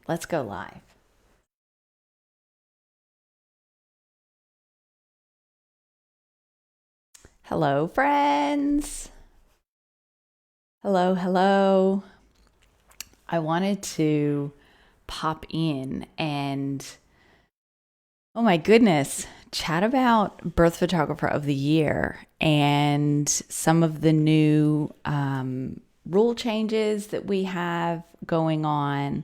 Let's go live. Hello, friends. Hello, hello. I wanted to pop in and, oh my goodness, chat about Birth Photographer of the Year and some of the new rule changes that we have going on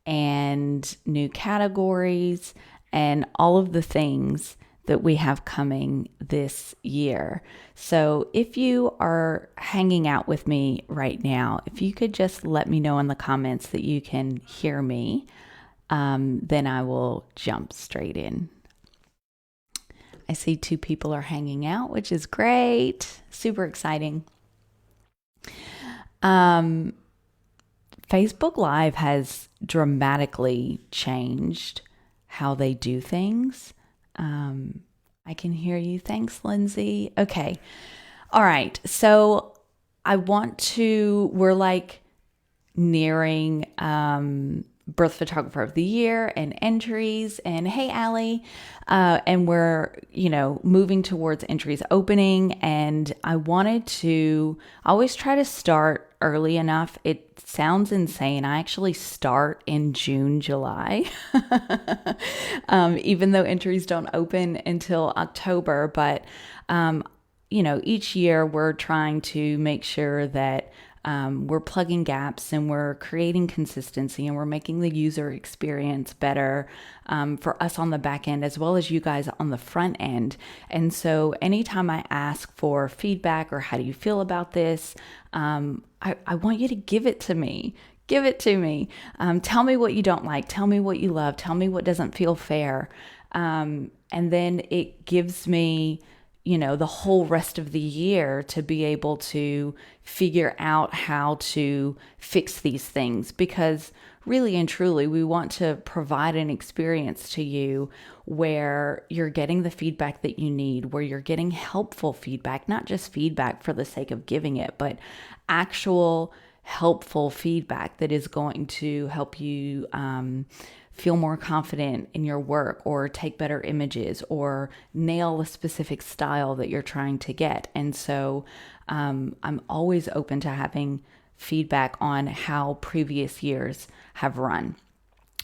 and new categories and all of the things that we have coming this year. So if you are hanging out with me right now, if you could just let me know in the comments that you can hear me, then I will jump straight in. I see 2 people are hanging out, which is great. Super exciting. Facebook Live has dramatically changed how they do things. I can hear you. Thanks, Lindsay. Okay. All right. So we're like nearing Birth Photographer of the Year and entries. And hey, Allie. And we're, moving towards entries opening. And I always try to start early enough. It sounds insane. I actually start in June, July, even though entries don't open until October. But, each year we're trying to make sure that we're plugging gaps and we're creating consistency and we're making the user experience better for us on the back end as well as you guys on the front end. And so anytime I ask for feedback or how do you feel about this, I want you to give it to me. Give it to me. Tell me what you don't like. Tell me what you love. Tell me what doesn't feel fair. And then it gives me the whole rest of the year to be able to figure out how to fix these things, because really and truly, we want to provide an experience to you where you're getting the feedback that you need, where you're getting helpful feedback, not just feedback for the sake of giving it, but actual helpful feedback that is going to help you feel more confident in your work or take better images or nail a specific style that you're trying to get. And so I'm always open to having feedback on how previous years have run.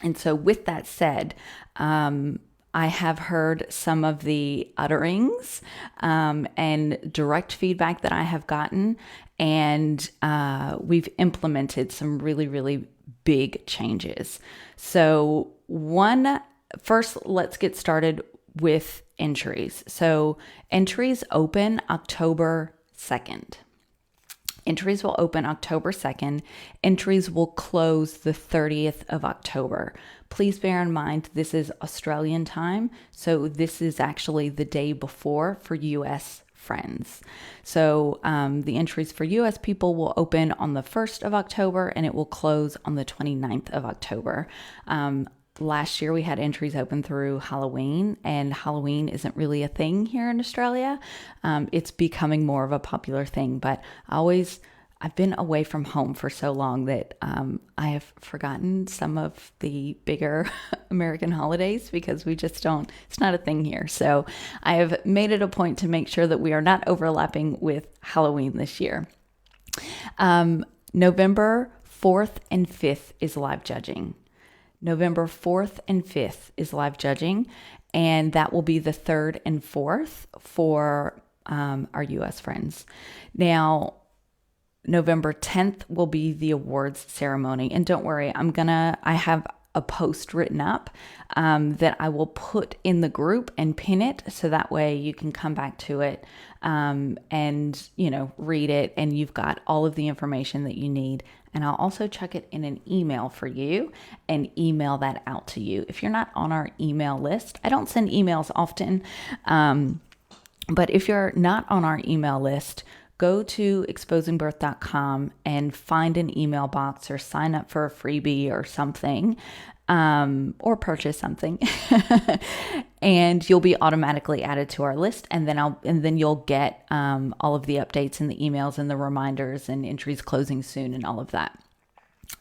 And so with that said, I have heard some of the utterings and direct feedback that I have gotten, and we've implemented some really, really big changes. So first, let's get started with entries. So entries open October 2nd. Entries will open October 2nd. Entries will close the 30th of October. Please bear in mind, this is Australian time. So this is actually the day before for US friends. So the entries for US people will open on the 1st of October and it will close on the 29th of October. Last year we had entries open through Halloween, and Halloween isn't really a thing here in Australia. It's becoming more of a popular thing, but I've been away from home for so long that I have forgotten some of the bigger American holidays because it's not a thing here. So I have made it a point to make sure that we are not overlapping with Halloween this year. November 4th and 5th is live judging. November 4th and 5th is live judging, and that will be the 3rd and 4th for our US friends. Now, November 10th will be the awards ceremony. And don't worry, I have a post written up that I will put in the group and pin it so that way you can come back to it and, read it, and you've got all of the information that you need. And I'll also chuck it in an email for you and email that out to you. If you're not on our email list, I don't send emails often, but if you're not on our email list, go to exposingbirth.com and find an email box or sign up for a freebie or something, or purchase something, and you'll be automatically added to our list. And then you'll get all of the updates and the emails and the reminders and entries closing soon and all of that.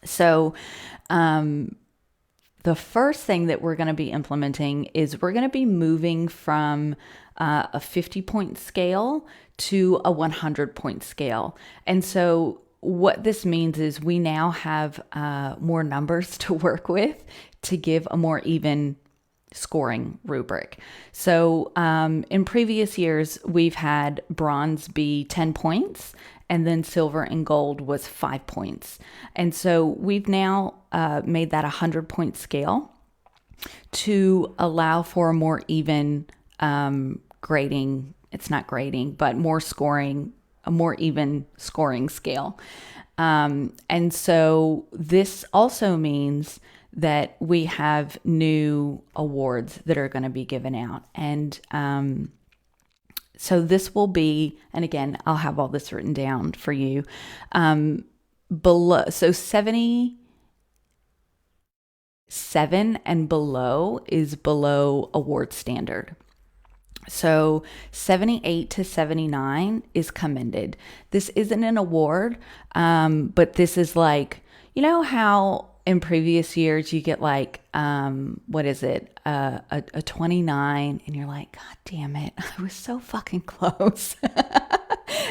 So The first thing that we're going to be implementing is we're going to be moving from a 50-point scale to a 100-point scale. And so what this means is we now have more numbers to work with to give a more even scoring rubric. So in previous years, we've had bronze be 10 points, and then silver and gold was 5 points. And so we've now made that a 100-point scale to allow for a more even grading. It's not grading, but more scoring, a more even scoring scale. And so this also means that we have new awards that are going to be given out. And so this will be, and again, I'll have all this written down for you. So 77 and below is below award standard. So 78 to 79 is commended. This isn't an award, but this is like, you know how in previous years you get like, what is it, a 29, and you're like, God damn it, I was so fucking close.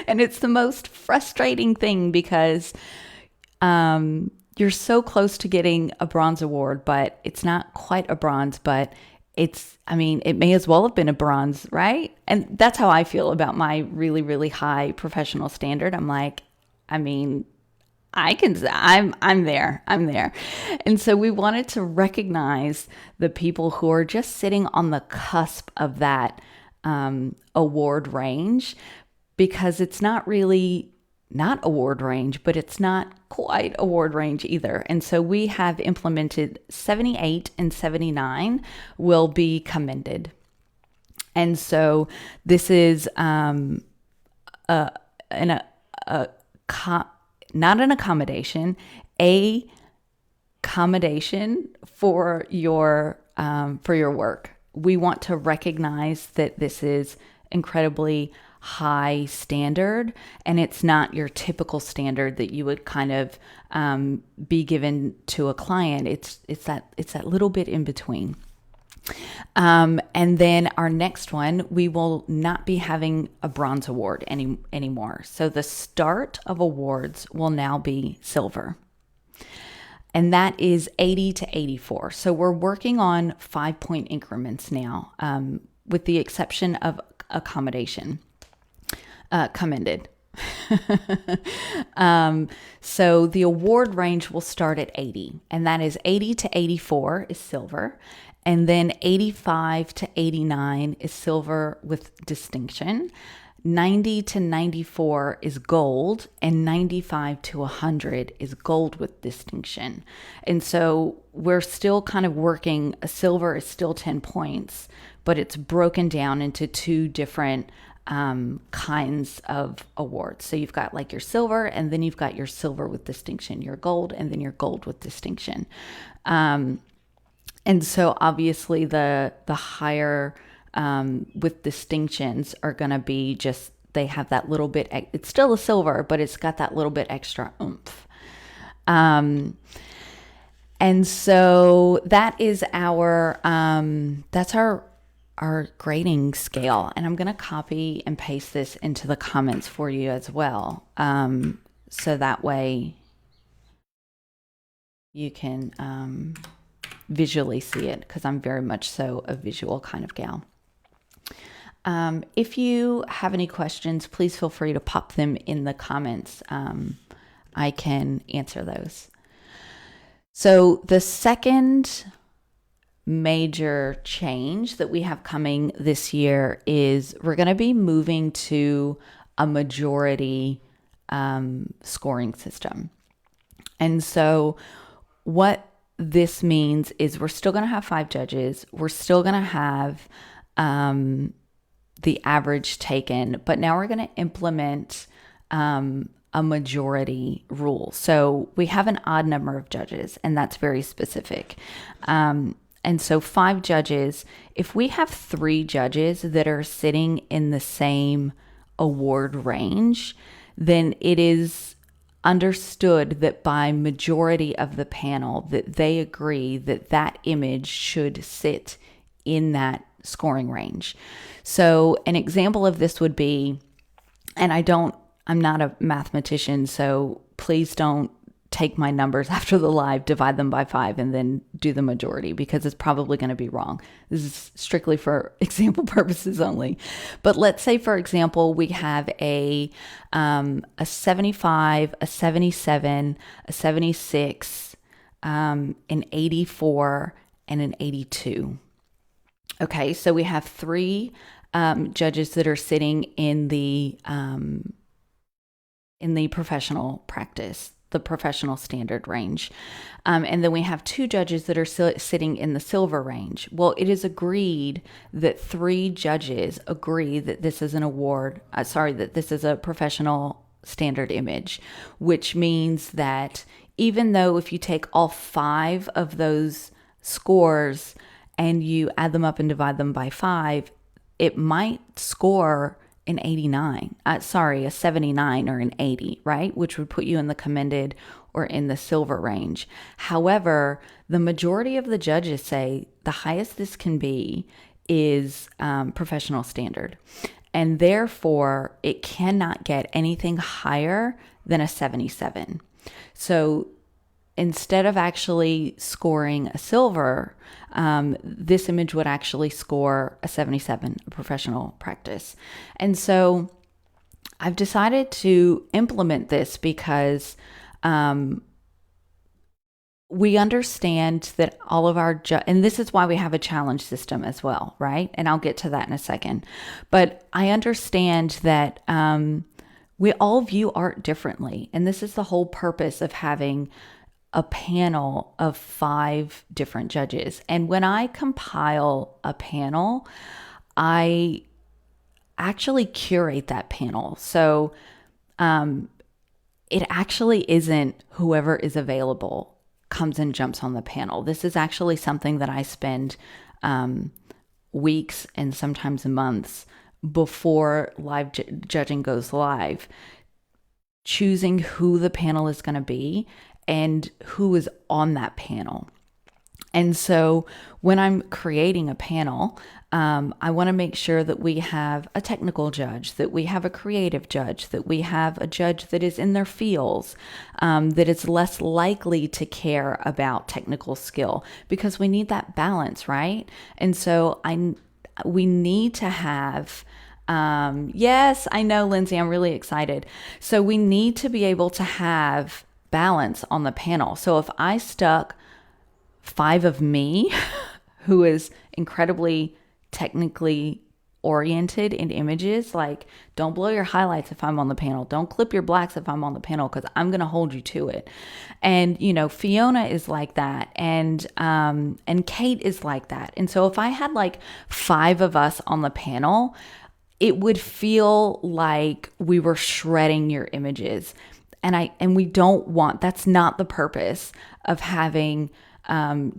And it's the most frustrating thing because you're so close to getting a bronze award, but it's not quite a bronze, but it may as well have been a bronze, right? And that's how I feel about my really, really high professional standard. I'm like, I'm there. And so we wanted to recognize the people who are just sitting on the cusp of that award range, because it's not really not award range, but it's not quite award range either. And so we have implemented 78 and 79 will be commended. And so this is not an accommodation, a commendation for your work. We want to recognize that this is incredibly high standard, and it's not your typical standard that you would kind of be given to a client. It's that little bit in between. And then our next one, we will not be having a bronze award anymore. So the start of awards will now be silver. And that is 80 to 84. So we're working on 5-point increments now, with the exception of accommodation. Commended. So the award range will start at 80, and that is 80 to 84 is silver, and then 85 to 89 is silver with distinction. 90 to 94 is gold, and 95 to 100 is gold with distinction. And so we're still kind of working, silver is still 10 points, but it's broken down into two different kinds of awards. So you've got like your silver, and then you've got your silver with distinction, your gold, and then your gold with distinction. And so obviously the higher with distinctions are going to be just, they have that little bit, it's still a silver, but it's got that little bit extra oomph. And so that is that's our grading scale. And I'm going to copy and paste this into the comments for you as well. So that way you can visually see it, because I'm very much so a visual kind of gal. If you have any questions, please feel free to pop them in the comments. I can answer those. So the second major change that we have coming this year is we're going to be moving to a majority scoring system. And so what this means is we're still going to have 5 judges. We're still going to have the average taken, but now we're going to implement a majority rule. So we have an odd number of judges, and that's very specific. And so 5 judges, if we have 3 judges that are sitting in the same award range, then it is understood that by majority of the panel that they agree that that image should sit in that scoring range. So an example of this would be, and I'm not a mathematician, so please don't take my numbers after the live, divide them by 5, and then do the majority, because it's probably going to be wrong. This is strictly for example purposes only. But let's say, for example, we have a 75, a 77, a 76, an 84, and an 82. Okay, so we have 3 judges that are sitting in the professional practice, the professional standard range. And then we have 2 judges that are sitting in the silver range. Well, it is agreed that 3 judges agree that this is an award, that this is a professional standard image, which means that even though if you take all 5 of those scores and you add them up and divide them by 5, it might score an 89, a 79 or an 80, right? Which would put you in the commended or in the silver range. However, the majority of the judges say the highest this can be is professional standard. And therefore, it cannot get anything higher than a 77. So instead of actually scoring a silver, this image would actually score a 77, a professional practice. And so I've decided to implement this because we understand that all of our, and this is why we have a challenge system as well, right? And I'll get to that in a second. But I understand that we all view art differently. And this is the whole purpose of having a panel of 5 different judges. And when I compile a panel, I actually curate that panel. So it actually isn't whoever is available comes and jumps on the panel. This is actually something that I spend weeks and sometimes months before live judging goes live, choosing who the panel is going to be and who is on that panel. And so when I'm creating a panel, I want to make sure that we have a technical judge, that we have a creative judge, that we have a judge that is in their fields, that is less likely to care about technical skill, because we need that balance, right? And so we need to have, yes, I know, Lindsay, I'm really excited. So we need to be able to have balance on the panel. So if I stuck 5 of me, who is incredibly technically oriented in images, like don't blow your highlights if I'm on the panel, don't clip your blacks if I'm on the panel, because I'm going to hold you to it. And Fiona is like that, and Kate is like that. And so if I had like 5 of us on the panel, it would feel like we were shredding your images. And we don't want, that's not the purpose of having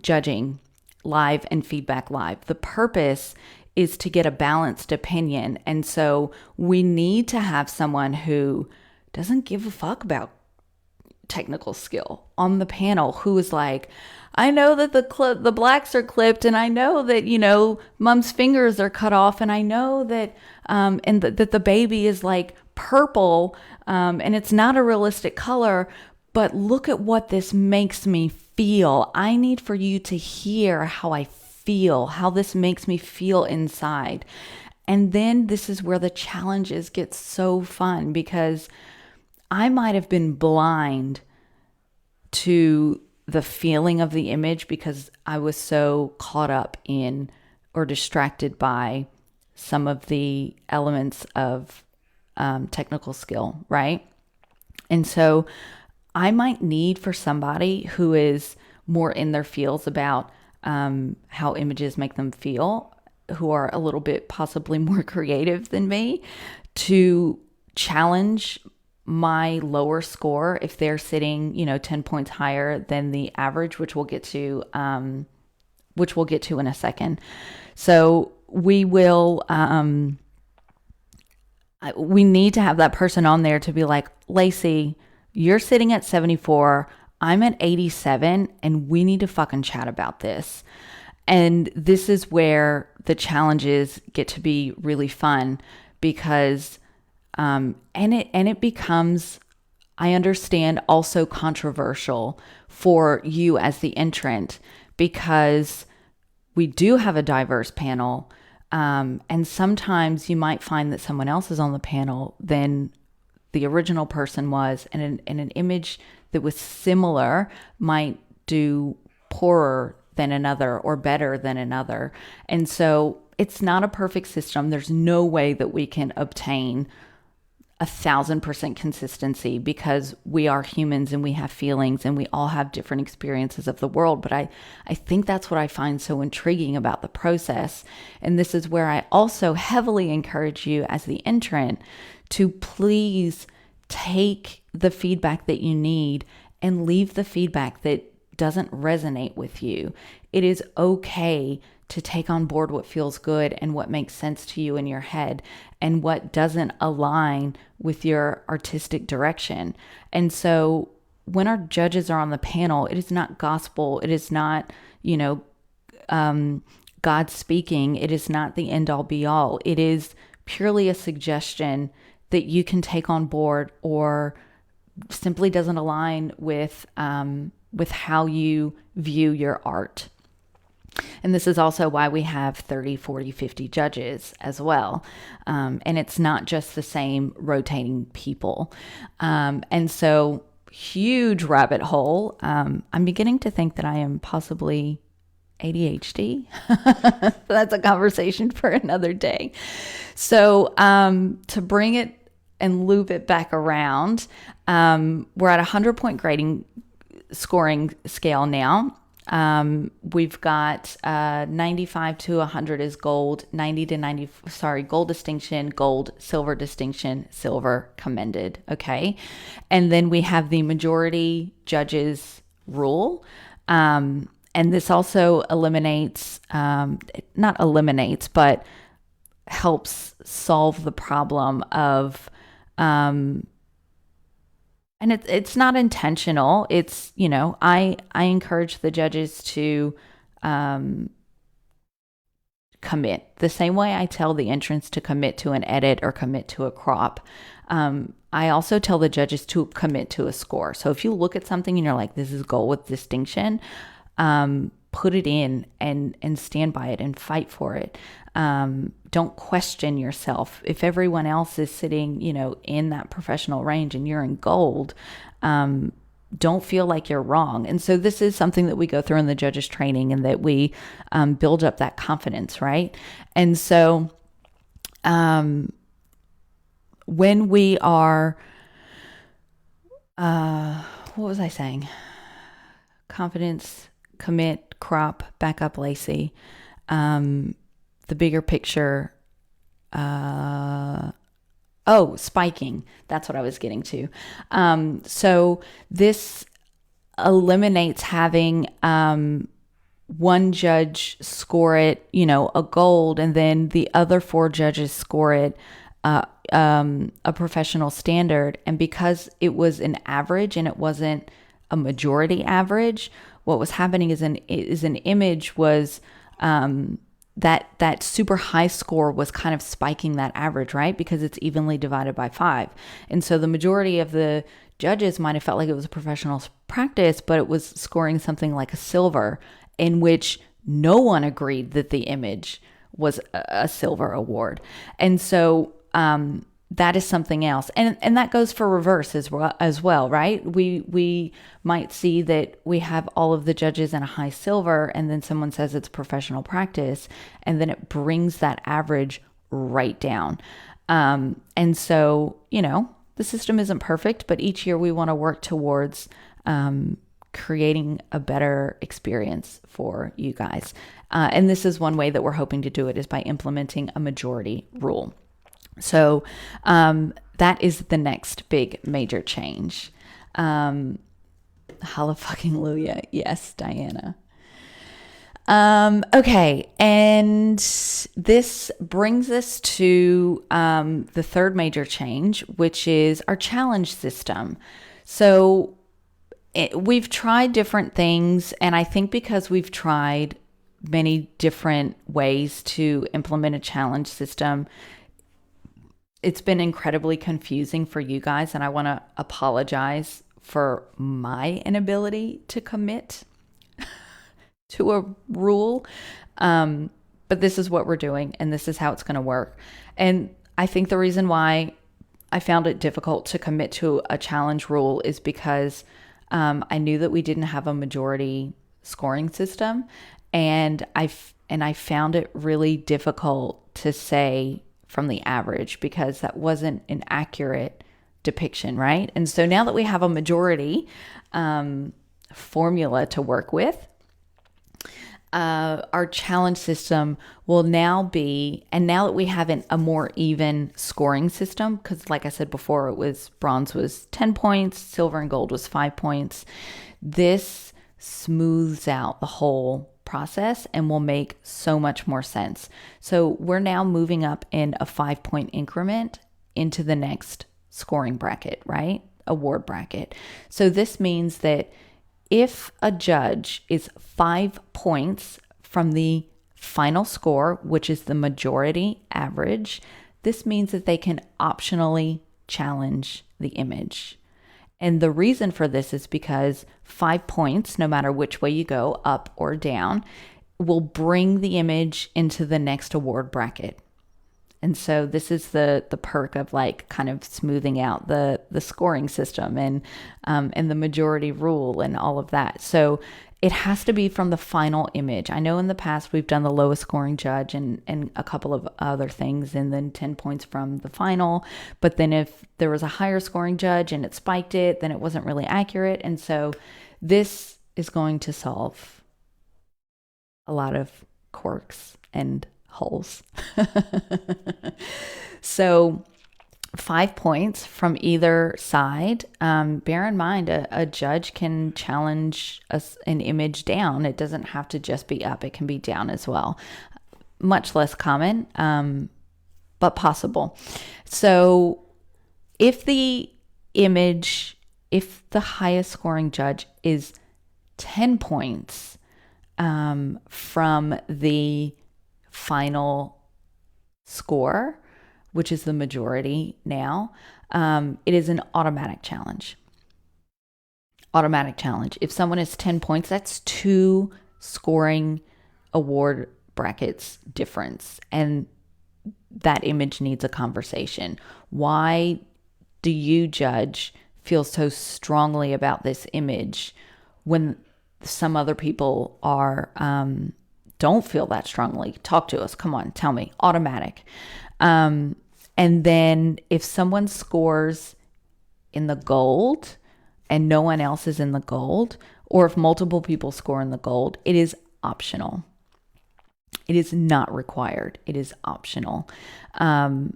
judging live and feedback live. The purpose is to get a balanced opinion. And so we need to have someone who doesn't give a fuck about technical skill on the panel, who is like, I know that the blacks are clipped, and I know that, mom's fingers are cut off, and I know that, that the baby is like purple, and it's not a realistic color, but look at what this makes me feel. I need for you to hear how I feel, how this makes me feel inside. And then this is where the challenges get so fun, because I might have been blind to the feeling of the image because I was so caught up in or distracted by some of the elements of technical skill, right? And so I might need for somebody who is more in their fields about how images make them feel, who are a little bit possibly more creative than me, to challenge my lower score if they're sitting, 10 points higher than the average, which we'll get to in a second. So we will, we need to have that person on there to be like, Lacey, You're sitting at 74. I'm at 87, and we need to fucking chat about this. And this is where the challenges get to be really fun because, and it becomes, I understand, also controversial for you as the entrant because we do have a diverse panel. And sometimes you might find that someone else is on the panel than the original person was, and an image that was similar might do poorer than another or better than another. And so it's not a perfect system. There's no way that we can obtain 1,000% consistency because we are humans and we have feelings and we all have different experiences of the world. But I think that's what I find so intriguing about the process. And this is where I also heavily encourage you as the entrant to please take the feedback that you need and leave the feedback that doesn't resonate with you. It is okay to take on board what feels good and what makes sense to you in your head and what doesn't align with your artistic direction. And so when our judges are on the panel, it is not gospel. It is not, God speaking. It is not the end all be all. It is purely a suggestion that you can take on board or simply doesn't align with how you view your art. And this is also why we have 30, 40, 50 judges as well. And it's not just the same rotating people. And so huge rabbit hole. I'm beginning to think that I am possibly ADHD. That's a conversation for another day. So to bring it and loop it back around, we're at a 100-point grading scoring scale now. We've got 95 to 100 is gold, 90 to 90, gold distinction, gold, silver distinction, silver commended. Okay. And then we have the majority judges rule. And this also eliminates, not eliminates, but helps solve the problem of, and it's not intentional. It's, I encourage the judges to commit the same way I tell the entrants to commit to an edit or commit to a crop. I also tell the judges to commit to a score. So if you look at something and you're like, this is gold with distinction, put it in and stand by it and fight for it. Don't question yourself. If everyone else is sitting, in that professional range and you're in gold, don't feel like you're wrong. And so this is something that we go through in the judges training and that we build up that confidence, right? And so when we are, what was I saying? Confidence, commit, crop, back up, Lacey. The bigger picture, spiking. That's what I was getting to. So this eliminates having one judge score it, a gold, and then the other 4 judges score it a professional standard. And because it was an average and it wasn't a majority average, what was happening is an image was that super high score was kind of spiking that average, right? Because it's evenly divided by 5. And so the majority of the judges might have felt like it was a professional practice, but it was scoring something like a silver, in which no one agreed that the image was a silver award. And so that is something else. And that goes for reverse as well, right? We might see that we have all of the judges in a high silver, and then someone says it's professional practice, and then it brings that average right down. And so, the system isn't perfect, but each year we want to work towards creating a better experience for you guys. And this is one way that we're hoping to do it, is by implementing a majority rule. So that is the next big major change. Hallelujah. Yes, Diana. Okay. And this brings us to the third major change, which is our challenge system. So we've tried different things, and I think because we've tried many different ways to implement a challenge system, it's been incredibly confusing for you guys, and I want to apologize for my inability to commit to a rule. But this is what we're doing, and this is how it's going to work. And I think the reason why I found it difficult to commit to a challenge rule is because I knew that we didn't have a majority scoring system, and I found it really difficult to say from the average because that wasn't an accurate depiction, right? And so now that we have a majority formula to work with, our challenge system will now be, and now that we have a more even scoring system, because like I said before, it was bronze was 10 points, silver and gold was 5 points. This smooths out the whole process and will make so much more sense. So we're now moving up in a 5-point increment into the next scoring bracket, right? Award bracket. So this means that if a judge is 5 points from the final score, which is the majority average, this means that they can optionally challenge the image. And the reason for this is because 5 points, no matter which way you go, up or down, will bring the image into the next award bracket. And so this is the perk of like kind of smoothing out the scoring system and the majority rule and all of that. So it has to be from the final image. I know in the past we've done the lowest scoring judge and a couple of other things, and then 10 points from the final. But then if there was a higher scoring judge and it spiked it, then it wasn't really accurate. And so this is going to solve a lot of quirks and holes. So 5 points from either side. Bear in mind, a judge can challenge an image down. It doesn't have to just be up. It can be down as well. Much less common, but possible. So if the highest scoring judge is 10 points from the final score, which is the majority now, it is an automatic challenge. Automatic challenge. If someone is 10 points, that's 2 scoring award brackets difference. And that image needs a conversation. Why do you, judge, feel so strongly about this image when some other people are don't feel that strongly? Talk to us. Come on, tell me. Automatic. And then if someone scores in the gold and no one else is in the gold, or if multiple people score in the gold, it is optional. It is not required. It is optional. Even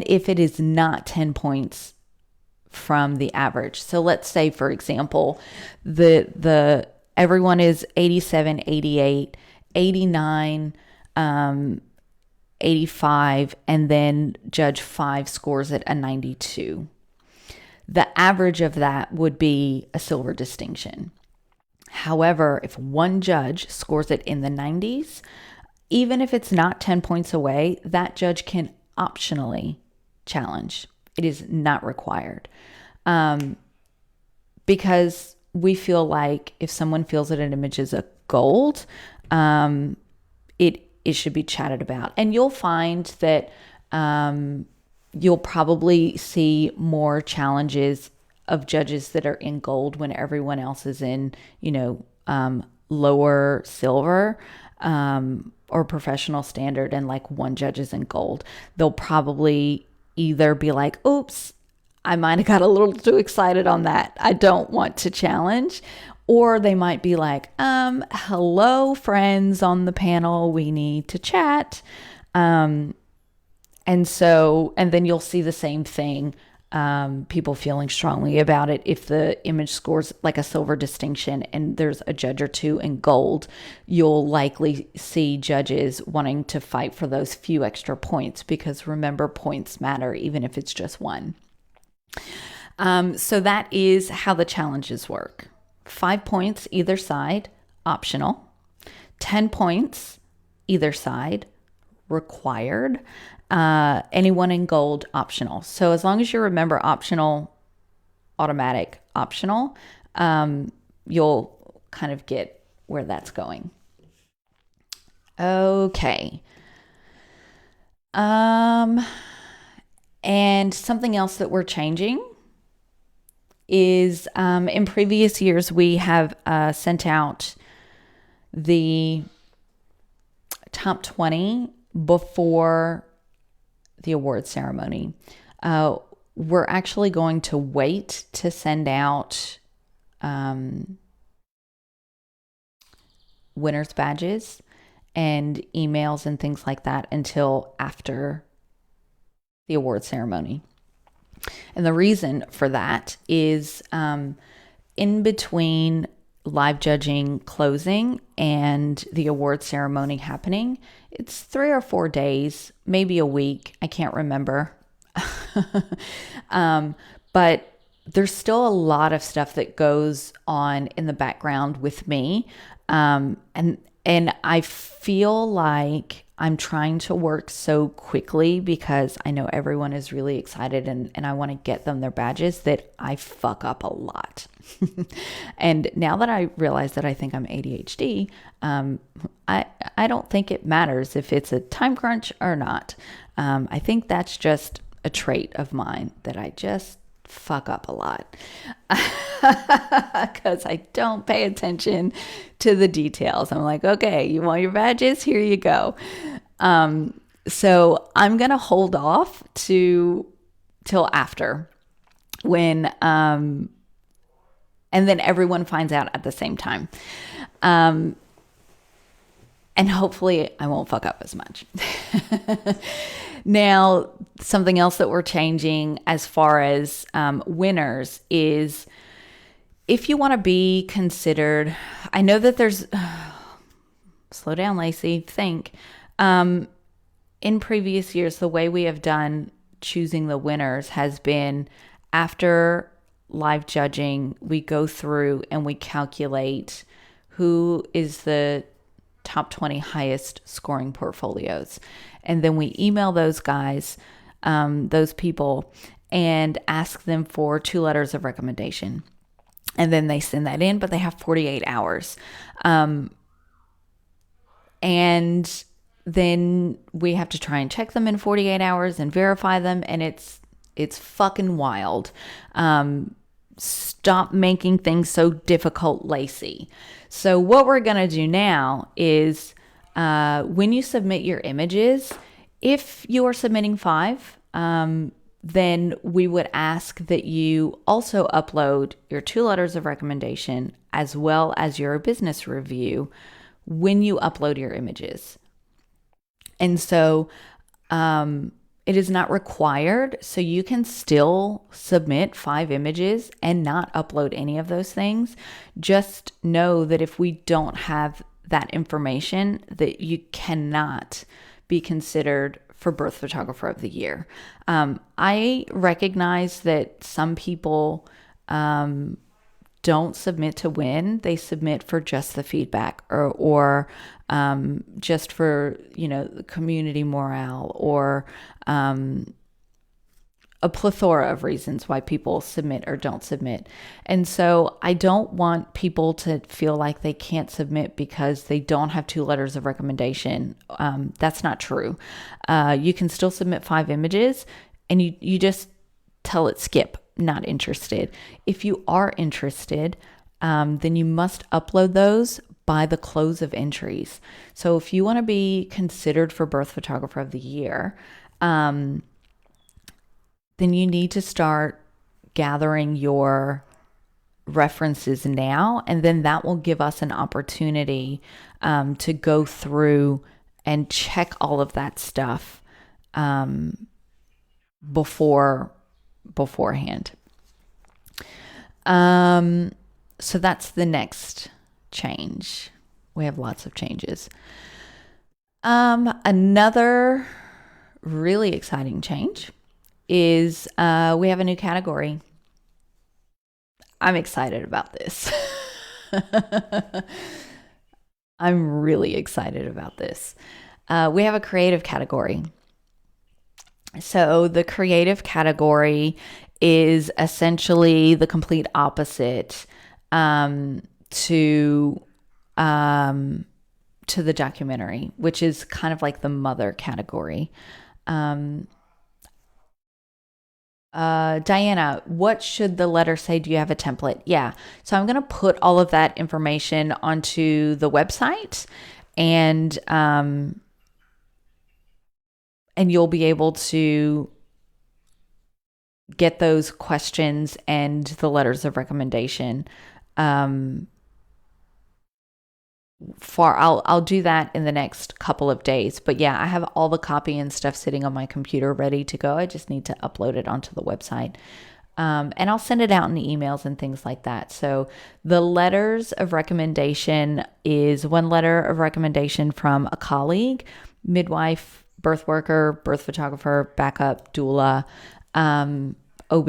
if it is not 10 points from the average. So let's say, for example, the everyone is 87, 88, 89, 85, and then judge 5 scores it a 92. The average of that would be a silver distinction. However, if one judge scores it in the 90s, even if it's not 10 points away, that judge can optionally challenge. It is not required. Because we feel like if someone feels that an image is a gold, it should be chatted about. And you'll find that you'll probably see more challenges of judges that are in gold when everyone else is in, lower silver or professional standard, and like one judge is in gold. They'll probably either be like, oops, I might have got a little too excited on that, I don't want to challenge. Or they might be like, hello, friends on the panel, we need to chat. And then you'll see the same thing, people feeling strongly about it. If the image scores like a silver distinction and there's a judge or two in gold, you'll likely see judges wanting to fight for those few extra points, because remember, points matter even if it's just one. So that is how the challenges work. 5 points either side, optional. 10 points either side, required. Anyone in gold, optional. So as long as you remember optional, automatic, optional, you'll kind of get where that's going. Okay. And something else that we're changing is in previous years, we have sent out the top 20 before the award ceremony. We're actually going to wait to send out winners badges and emails and things like that until after the award ceremony. And the reason for that is in between live judging closing and the award ceremony happening, it's 3 or 4 days, maybe a week. I can't remember. But there's still a lot of stuff that goes on in the background with me. And I feel like I'm trying to work so quickly because I know everyone is really excited and I want to get them their badges that I fuck up a lot. And now that I realize that I think I'm ADHD, I don't think it matters if it's a time crunch or not. I think that's just a trait of mine that I just fuck up a lot because I don't pay attention to the details. I'm like, okay, you want your badges? Here you go. So I'm going to hold off till after when, and then everyone finds out at the same time. And hopefully I won't fuck up as much. Now, something else that we're changing as far as winners is if you want to be considered, I know that there's, slow down, Lacey, think. In previous years, the way we have done choosing the winners has been after live judging, we go through and we calculate who is the top 20 highest scoring portfolios. And then we email those guys, those people, and ask them for 2 letters of recommendation. And then they send that in, but they have 48 hours. And then we have to try and check them in 48 hours and verify them. And it's fucking wild. Stop making things so difficult, Lacey. So what we're going to do now is when you submit your images, if you are submitting 5, then we would ask that you also upload your 2 letters of recommendation as well as your business review when you upload your images. And so it is not required, so you can still submit 5 images and not upload any of those things. Just know that if we don't have that information, that you cannot be considered for Birth Photographer of the Year. I recognize that some people don't submit to win. They submit for just the feedback or just for, community morale or a plethora of reasons why people submit or don't submit. And so I don't want people to feel like they can't submit because they don't have 2 letters of recommendation. That's not true. You can still submit 5 images and you just tell it skip, not interested. If you are interested, then you must upload those by the close of entries. So if you want to be considered for Birth Photographer of the Year, then you need to start gathering your references now, and then that will give us an opportunity to go through and check all of that stuff beforehand. So that's the next change. We have lots of changes. Another really exciting change is we have a new category. I'm excited about this. I'm really excited about this. We have a creative category. So the creative category is essentially the complete opposite to the documentary, which is kind of like the mother category. Diana, what should the letter say? Do you have a template? Yeah. So I'm going to put all of that information onto the website, and you'll be able to get those questions and the letters of recommendation. I'll do that in the next couple of days. But yeah, I have all the copy and stuff sitting on my computer ready to go. I just need to upload it onto the website. And I'll send it out in the emails and things like that. So the letters of recommendation is one letter of recommendation from a colleague, midwife, birth worker, birth photographer, backup, doula, OB,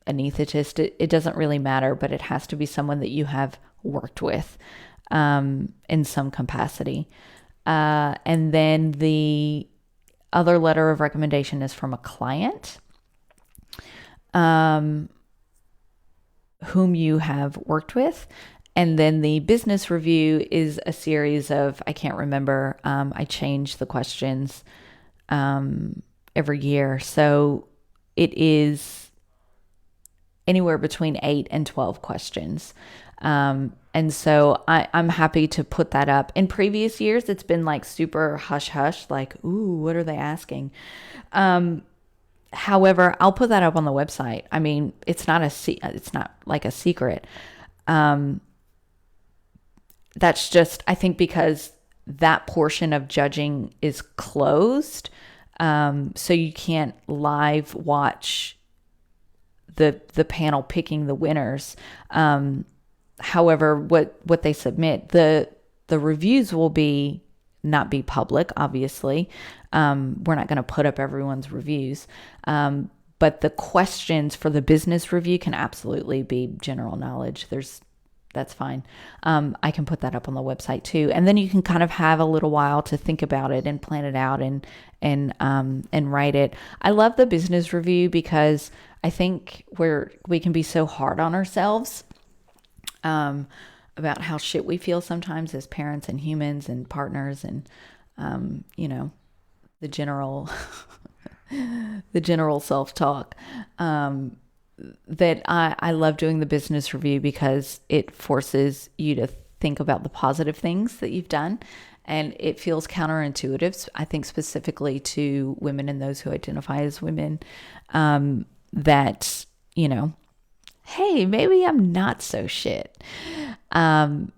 anesthetist. It doesn't really matter, but it has to be someone that you have worked with in some capacity. And then the other letter of recommendation is from a client whom you have worked with. And then the business review is a series of, I can't remember, I change the questions every year. So it is anywhere between 8 and 12 questions. And so I'm happy to put that up. In previous years, it's been like super hush hush, like, ooh, what are they asking? However, I'll put that up on the website. I mean, it's not like a secret. That's just, I think, because that portion of judging is closed. So you can't live watch the panel picking the winners. However, what they submit, the reviews will not be public, obviously. We're not going to put up everyone's reviews. But the questions for the business review can absolutely be general knowledge. That's fine. I can put that up on the website too. And then you can kind of have a little while to think about it and plan it out and write it. I love the business review because I think we can be so hard on ourselves about how shit we feel sometimes as parents and humans and partners and, the general, the general self-talk. That I love doing the business review because it forces you to think about the positive things that you've done. And it feels counterintuitive, I think, specifically to women and those who identify as women, that, hey, maybe I'm not so shit. And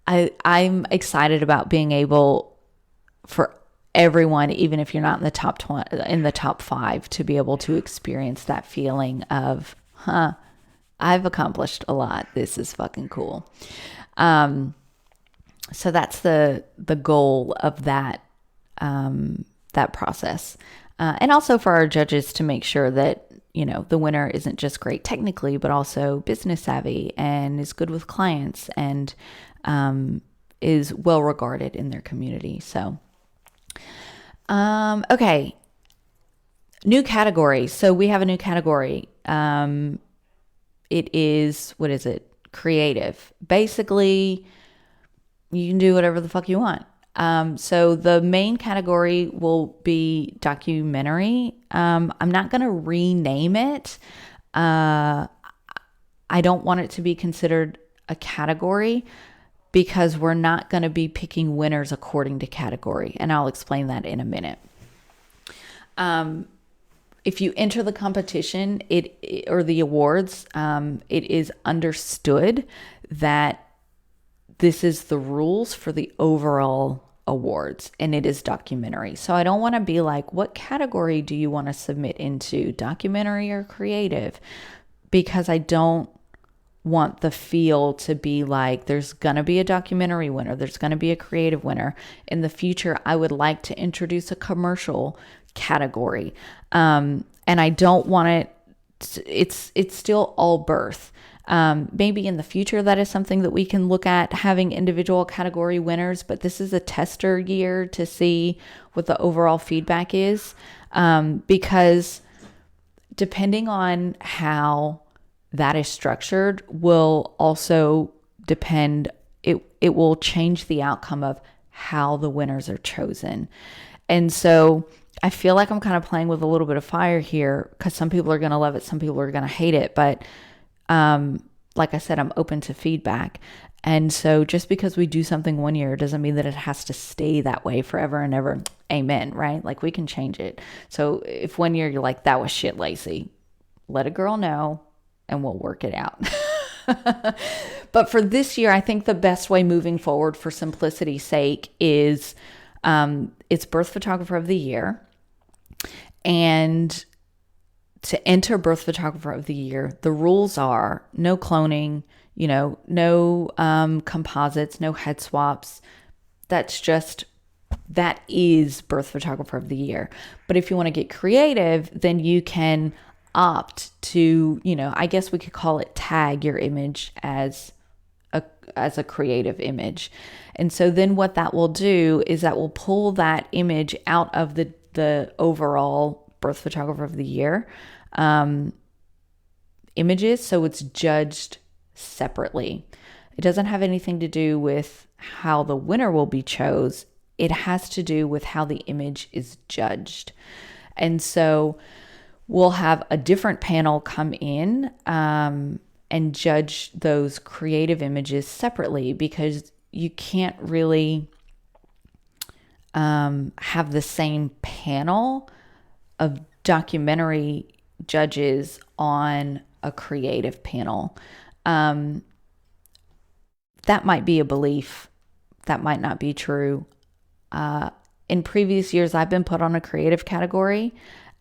I'm excited about being able for everyone, even if you're not in the top 20, in the top 5, to be able to experience that feeling of, I've accomplished a lot. This is fucking cool. So that's the goal of that process. And also for our judges to make sure that, the winner isn't just great technically, but also business savvy and is good with clients and is well regarded in their community. So, okay. New category. So we have a new category. It is, what is it? Creative. Basically, you can do whatever the fuck you want. So the main category will be documentary. I'm not going to rename it. I don't want it to be considered a category because we're not going to be picking winners according to category. And I'll explain that in a minute. If you enter the competition, or the awards, it is understood that this is the rules for the overall awards, and it is documentary. So I don't want to be like, what category do you want to submit into, documentary or creative? Because I don't want the feel to be like there's going to be a documentary winner, there's going to be a creative winner. In the future, I would like to introduce a commercial category. And I don't want it's still all birth. Maybe in the future that is something that we can look at, having individual category winners, but this is a tester year to see what the overall feedback is. Because depending on how that is structured will also depend, it will change the outcome of how the winners are chosen. And so I feel like I'm kind of playing with a little bit of fire here, because some people are going to love it, some people are going to hate it. But like I said, I'm open to feedback. And so just because we do something one year doesn't mean that it has to stay that way forever and ever. Amen, right? Like, we can change it. So if one year you're like, that was shit, Lacey, let a girl know and we'll work it out. But for this year, I think the best way moving forward, for simplicity's sake, is it's Birth Photographer of the Year. And to enter Birth Photographer of the Year, the rules are no cloning, no composites, no head swaps. That is Birth Photographer of the Year. But if you want to get creative, then you can opt to, I guess we could call it, tag your image as a creative image. And so then what that will do is that will pull that image out of the overall Birth Photographer of the Year images. So it's judged separately. It doesn't have anything to do with how the winner will be chose. It has to do with how the image is judged. And so we'll have a different panel come in and judge those creative images separately, because you can't really have the same panel of documentary judges on a creative panel. That might be a belief. That might not be true. In previous years, I've been put on a creative category,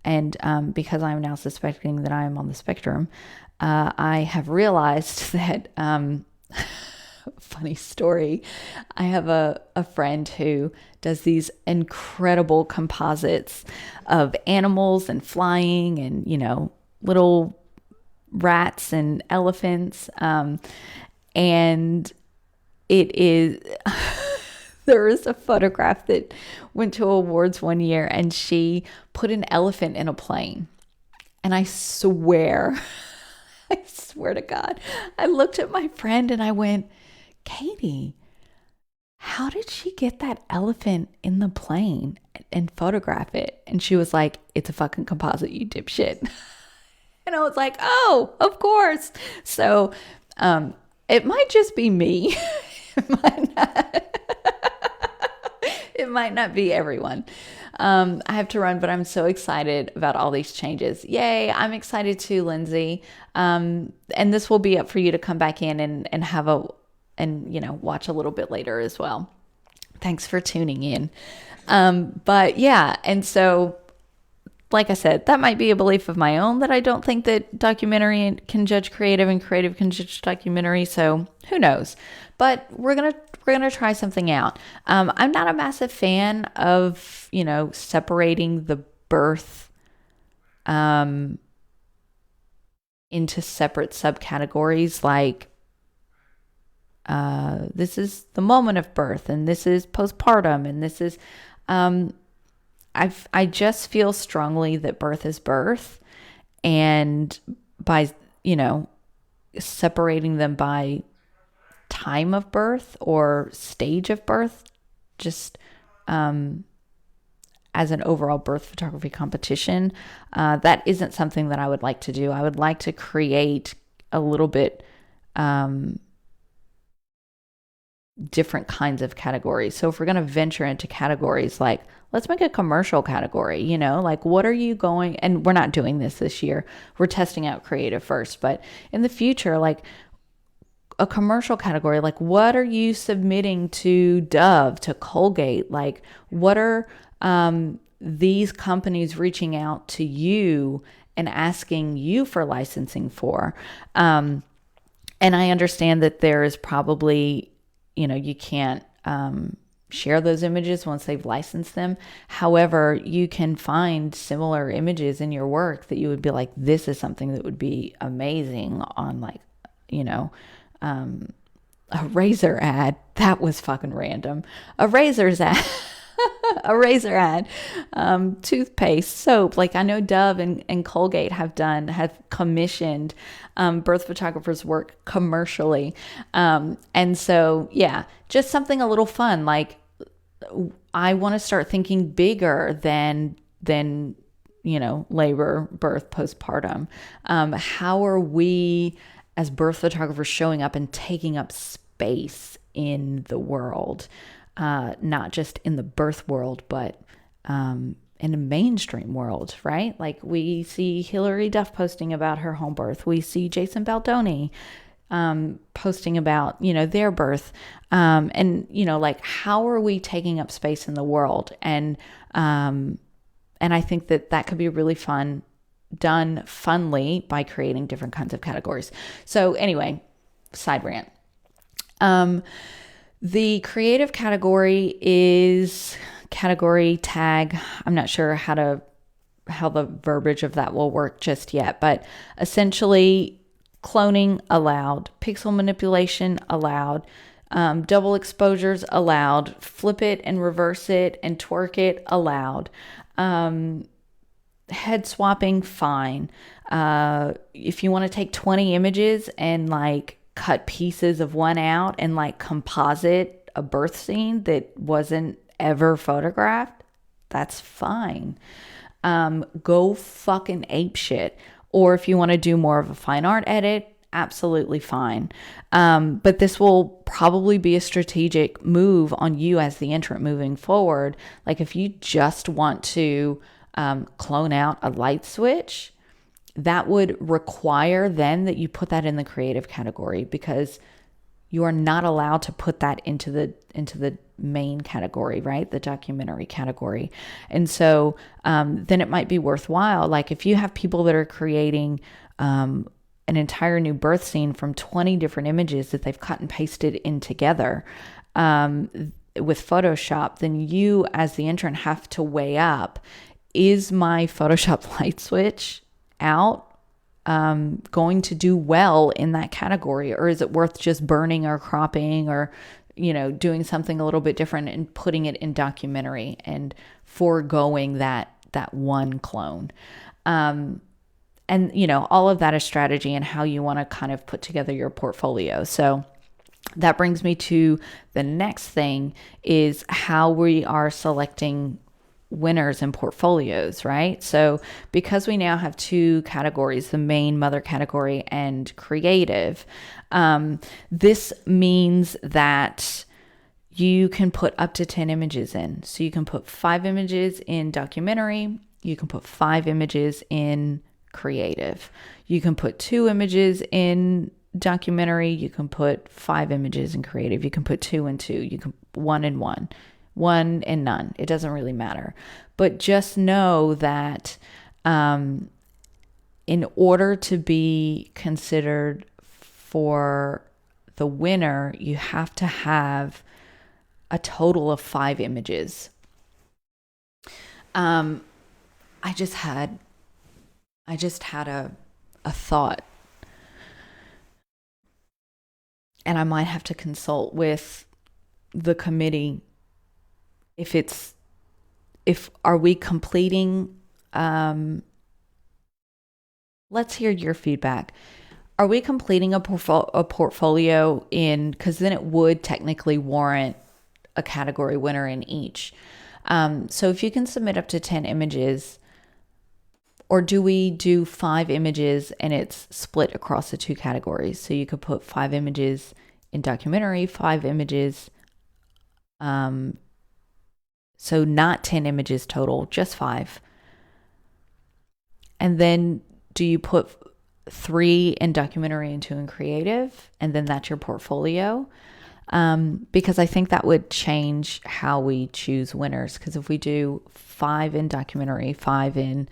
and because I'm now suspecting that I am on the spectrum, I have realized that, funny story, I have a friend who does these incredible composites of animals and flying and, little rats and elephants. And it is, there is a photograph that went to awards one year, and she put an elephant in a plane. And I swear to God, I looked at my friend and I went, Katie, how did she get that elephant in the plane and photograph it? And she was like, it's a fucking composite, you dipshit. And I was like, oh, of course. So it might just be me. It might not be everyone. I have to run, but I'm so excited about all these changes. Yay. I'm excited too, Lindsay. And this will be up for you to come back in and have watch a little bit later as well. Thanks for tuning in. But yeah. And so, like I said, that might be a belief of my own, that I don't think that documentary can judge creative and creative can judge documentary. So who knows? But we're gonna try something out. I'm not a massive fan of separating the birth into separate subcategories, like this is the moment of birth, and this is postpartum, and this is I just feel strongly that birth is birth, and by separating them by time of birth or stage of birth, just as an overall birth photography competition, that isn't something that I would like to do. I would like to create a little bit different kinds of categories. So if we're going to venture into categories, like, let's make a commercial category, like, what are you going, and we're not doing this year. We're testing out creative first, but in the future, like a commercial category, like, what are you submitting to Dove, to Colgate? Like, what are these companies reaching out to you and asking you for licensing for? And I understand that there is probably, you can't share those images once they've licensed them. However, you can find similar images in your work that you would be like, this is something that would be amazing on like, you know, a razor ad. That was fucking random. A razor's ad. A razor ad, toothpaste, soap. Like I know Dove and Colgate have commissioned birth photographers' work commercially. And so, yeah, just something a little fun. Like I want to start thinking bigger than, labor, birth, postpartum. How are we as birth photographers showing up and taking up space in the world? Not just in the birth world, but in the mainstream world, right? Like we see Hilary Duff posting about her home birth. We see Jason Baldoni posting about, their birth. Like how are we taking up space in the world? And I think that could be really fun, done funly by creating different kinds of categories. So anyway, side rant. The creative category is category tag. I'm not sure how the verbiage of that will work just yet, but essentially cloning allowed, pixel manipulation allowed, double exposures allowed, flip it and reverse it and twerk it allowed, head swapping fine. If you want to take 20 images and like cut pieces of one out and like composite a birth scene that wasn't ever photographed, that's fine. Go fucking ape shit. Or if you want to do more of a fine art edit, absolutely fine. But this will probably be a strategic move on you as the entrant moving forward. Like if you just want to clone out a light switch, that would require then that you put that in the creative category, because you are not allowed to put that into the main category, right? The documentary category. And so then it might be worthwhile. Like if you have people that are creating an entire new birth scene from 20 different images that they've cut and pasted in together with Photoshop, then you as the entrant have to weigh up, is my Photoshop light switch out going to do well in that category, or is it worth just burning or cropping or doing something a little bit different and putting it in documentary and foregoing that one clone? And all of that is strategy and how you want to kind of put together your portfolio. So that brings me to the next thing, is how we are selecting winners and portfolios, right? So because we now have two categories, the main mother category and creative, this means that you can put up to 10 images in. So you can put 5 images in documentary, you can put 5 images in creative, you can put 2 images in documentary, you can put 5 images in creative, you can put 2 and 2, you can 1 and 1. 1 and none. It doesn't really matter. But just know that in order to be considered for the winner, you have to have a total of 5 images. I just had a thought, and I might have to consult with the committee if are we completing, let's hear your feedback. Are we completing a portfolio because then it would technically warrant a category winner in each. So if you can submit up to 10 images, or do we do 5 images and it's split across the 2 categories? So you could put 5 images in documentary, 5 images, so not 10 images total, just 5. And then do you put 3 in documentary and 2 in creative, and then that's your portfolio? Because I think that would change how we choose winners. Because if we do 5 in documentary, 5 in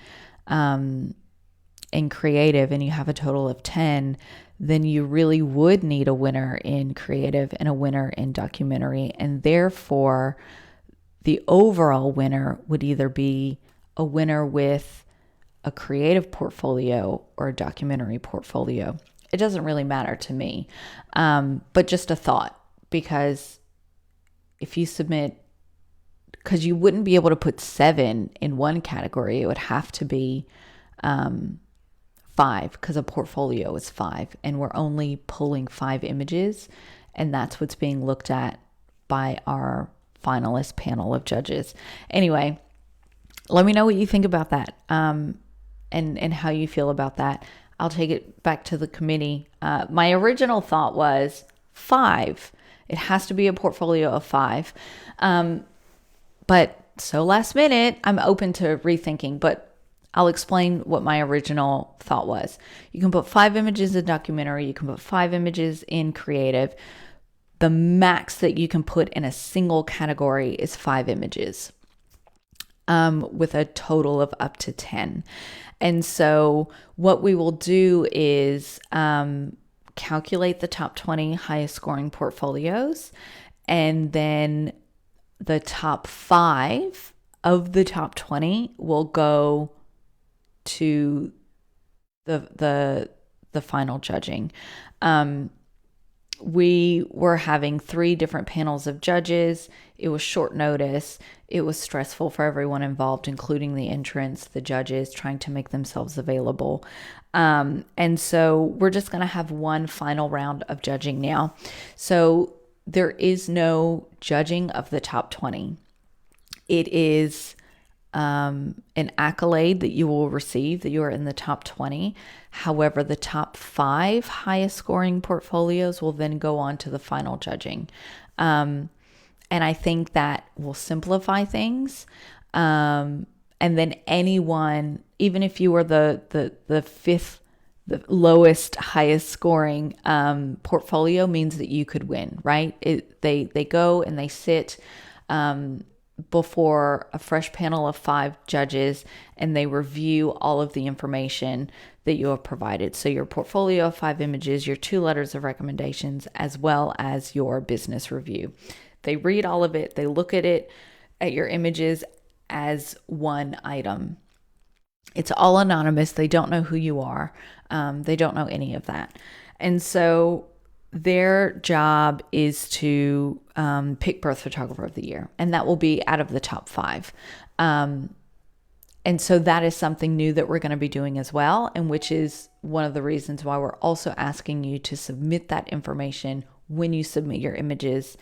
creative, and you have a total of 10, then you really would need a winner in creative and a winner in documentary. And therefore, the overall winner would either be a winner with a creative portfolio or a documentary portfolio. It doesn't really matter to me, but just a thought, because if you submit, because you wouldn't be able to put 7 in one category, it would have to be 5, because a portfolio is 5, and we're only pulling 5 images, and that's what's being looked at by our finalist panel of judges. Anyway, let me know what you think about that, and how you feel about that. I'll take it back to the committee. My original thought was 5. It has to be a portfolio of 5. But so last minute, I'm open to rethinking, but I'll explain what my original thought was. You can put 5 images in documentary. You can put 5 images in creative. The max that you can put in a single category is 5 images, with a total of up to 10. And so what we will do is calculate the top 20 highest scoring portfolios, and then the top 5 of the top 20 will go to the final judging. We were having 3 different panels of judges. It was short notice. It was stressful for everyone involved, including the entrants, the judges, trying to make themselves available. And so we're just going to have one final round of judging now. So there is no judging of the top 20. It is an accolade that you will receive that you are in the top 20. However, the top 5 highest scoring portfolios will then go on to the final judging. And I think that will simplify things. And then anyone, even if you were the 5th, the lowest, highest scoring portfolio, means that you could win, right? They go and they sit before a fresh panel of 5 judges, and they review all of the information that you have provided. So your portfolio of 5 images, your 2 letters of recommendations, as well as your business review. They read all of it. They look at it, at your images as one item. It's all anonymous. They don't know who you are. They don't know any of that. And so their job is to pick Birth Photographer of the Year, and that will be out of the top 5. And so that is something new that we're going to be doing as well, and which is one of the reasons why we're also asking you to submit that information when you submit your images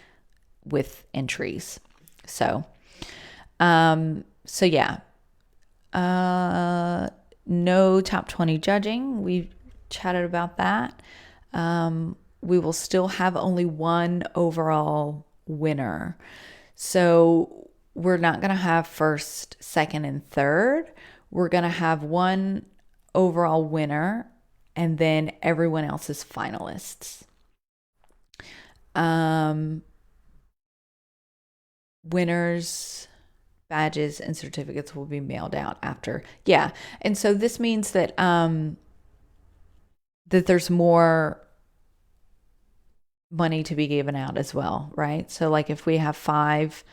with entries. So yeah. No top 20 judging. We chatted about that. We will still have only one overall winner. So we're not going to have first, second, and third. We're going to have one overall winner, and then everyone else is finalists. Winners, badges, and certificates will be mailed out after. Yeah. And so this means that that there's more money to be given out as well, right? So like if we have 5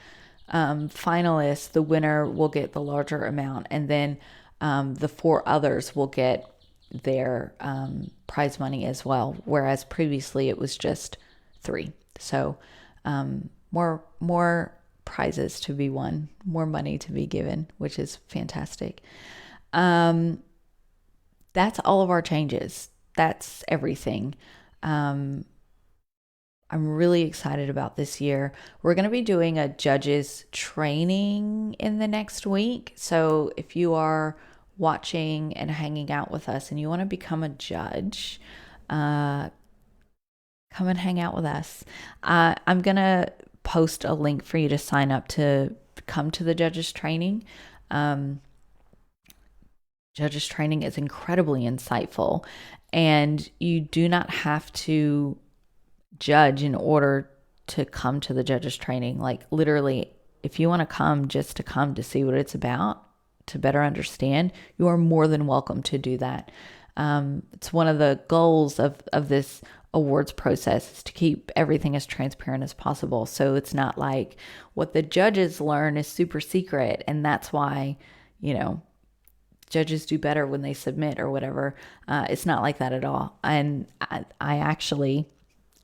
finalists, the winner will get the larger amount, and then the 4 others will get their prize money as well, whereas previously it was just 3. So more prizes to be won, more money to be given, which is fantastic. That's all of our changes. That's everything. I'm really excited about this year. We're going to be doing a judges training in the next week. So if you are watching and hanging out with us and you want to become a judge, come and hang out with us. I'm going to post a link for you to sign up to come to the judges training. Judges training is incredibly insightful, and you do not have to judge in order to come to the judges training. Like literally, if you want to come just to come to see what it's about, to better understand, you are more than welcome to do that. It's one of the goals of this awards process is to keep everything as transparent as possible. So it's not like what the judges learn is super secret, and that's why, you know, judges do better when they submit or whatever. It's not like that at all. And I actually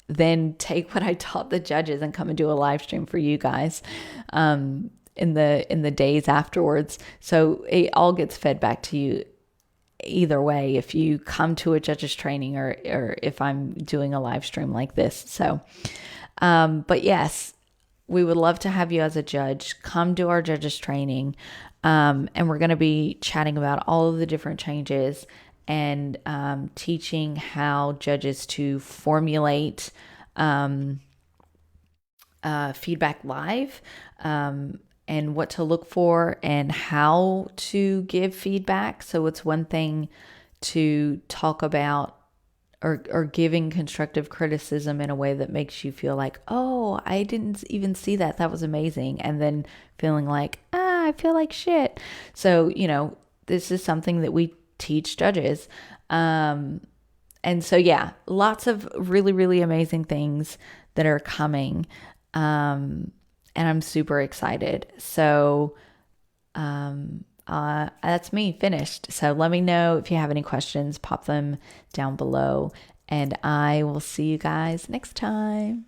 then take what I taught the judges and come and do a live stream for you guys in the days afterwards. So it all gets fed back to you either way, if you come to a judges training or if I'm doing a live stream like this. So, but yes, we would love to have you as a judge. Come to our judges training. And we're going to be chatting about all of the different changes and teaching how judges to formulate feedback live, and what to look for and how to give feedback. So it's one thing to talk about or giving constructive criticism in a way that makes you feel like, oh, I didn't even see that. That was amazing. And then feeling like, I feel like shit. So, this is something that we teach judges. And so, yeah, lots of really, really amazing things that are coming. And I'm super excited. So, that's me finished. So let me know if you have any questions, pop them down below, and I will see you guys next time.